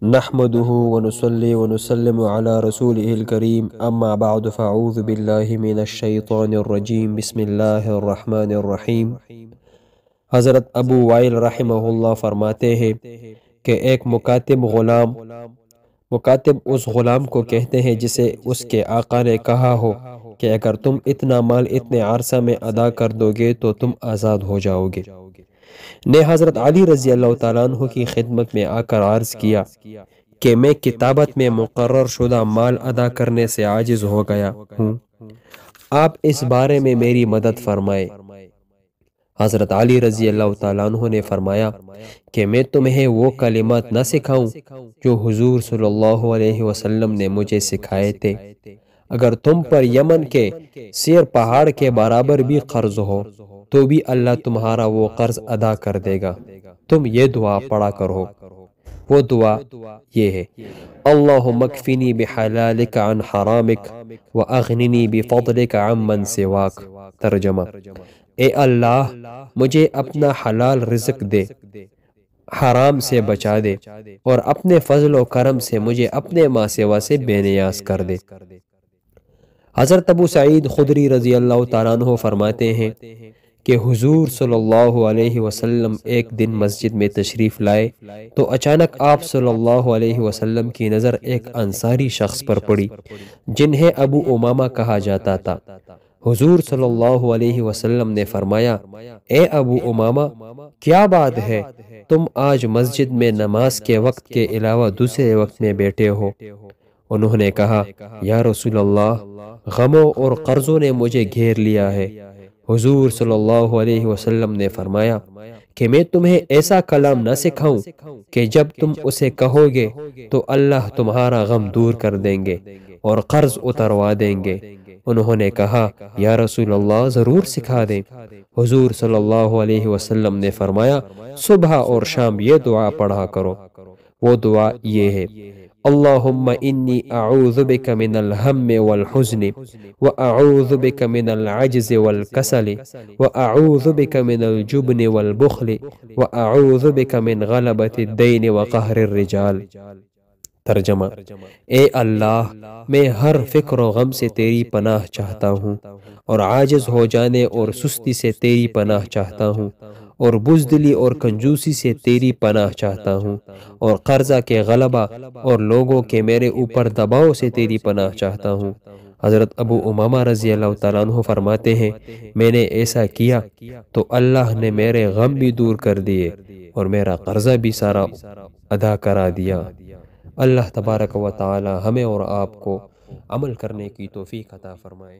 نحمده ونصلي ونسلم على رسوله الكريم اما بعد فاعوذ باللہ من الشیطان الرجیم بسم اللہ الرحمن الرحیم۔ حضرت ابو وائل رحمہ اللہ فرماتے ہیں کہ ایک مکاتب اس غلام کو کہتے ہیں جسے اس کے آقا نے کہا ہو کہ اگر تم اتنا مال اتنے عرصہ میں ادا کر دو گے تو تم آزاد ہو جاؤ گے، نے حضرت علی رضی اللہ تعالیٰ عنہ کی خدمت میں آ کر عرض کیا کہ میں کتابت میں مقرر شدہ مال ادا کرنے سے عاجز ہو گیا ہوں، آپ اس بارے میں میری مدد فرمائے۔ حضرت علی رضی اللہ تعالیٰ عنہ نے فرمایا کہ میں تمہیں وہ کلمات نہ سکھاؤں جو حضور صلی اللہ علیہ وسلم نے مجھے سکھائے تھے، اگر تم پر یمن کے سیر پہاڑ کے برابر بھی قرض ہو تو بھی اللہ تمہارا وہ قرض ادا کر دے گا۔ تم یہ دعا پڑھا کرو، وہ دعا یہ ہے: اللہم اکفنی بحلالک عن حرامک واغننی بفضلک عن من سواک۔ ترجمہ: اے اللہ مجھے اپنا حلال رزق دے، حرام سے بچا دے، اور اپنے فضل و کرم سے مجھے اپنے ماں سوا سے بے نیاز کر دے۔ حضرت ابو سعید خدری رضی اللہ تعالیٰ عنہ فرماتے ہیں کہ حضور صلی اللہ علیہ وسلم ایک دن مسجد میں تشریف لائے تو اچانک آپ صلی اللہ علیہ وسلم کی نظر ایک انصاری شخص پر پڑی جنہیں ابو امامہ کہا جاتا تھا۔ حضور صلی اللہ علیہ وسلم نے فرمایا: اے ابو امامہ، کیا بات ہے، تم آج مسجد میں نماز کے وقت کے علاوہ دوسرے وقت میں بیٹھے ہو؟ انہوں نے کہا: یا رسول اللہ، غموں اور قرضوں نے مجھے گھیر لیا ہے۔ حضور صلی اللہ علیہ وسلم نے فرمایا کہ میں تمہیں ایسا کلام نہ سکھاؤں کہ جب تم اسے کہو گے تو اللہ تمہارا غم دور کر دیں گے اور قرض اتروا دیں گے؟ انہوں نے کہا: یا رسول اللہ، ضرور سکھا دیں۔ حضور صلی اللہ علیہ وسلم نے فرمایا: صبح اور شام یہ دعا پڑھا کرو، وہ دعا یہ ہے: اللہم انی اعوذ بک من الہم والحزن واعوذ بک من العجز والکسل واعوذ بک من الجبن والبخل واعوذ بک من غلبۃ الدین وقہر الرجال۔ ترجمہ: اے اللہ، میں ہر فکر و غم سے تیری پناہ چاہتا ہوں، اور عاجز ہو جانے اور سستی سے تیری پناہ چاہتا ہوں، اور بزدلی اور کنجوسی سے تیری پناہ چاہتا ہوں، اور قرضہ کے غلبہ اور لوگوں کے میرے اوپر دباؤ سے تیری پناہ چاہتا ہوں۔ حضرت ابو امامہ رضی اللہ تعالیٰ عنہ فرماتے ہیں، میں نے ایسا کیا تو اللہ نے میرے غم بھی دور کر دیے اور میرا قرضہ بھی سارا ادا کرا دیا۔ اللہ تبارک و تعالی ہمیں اور آپ کو عمل کرنے کی توفیق عطا فرمائے۔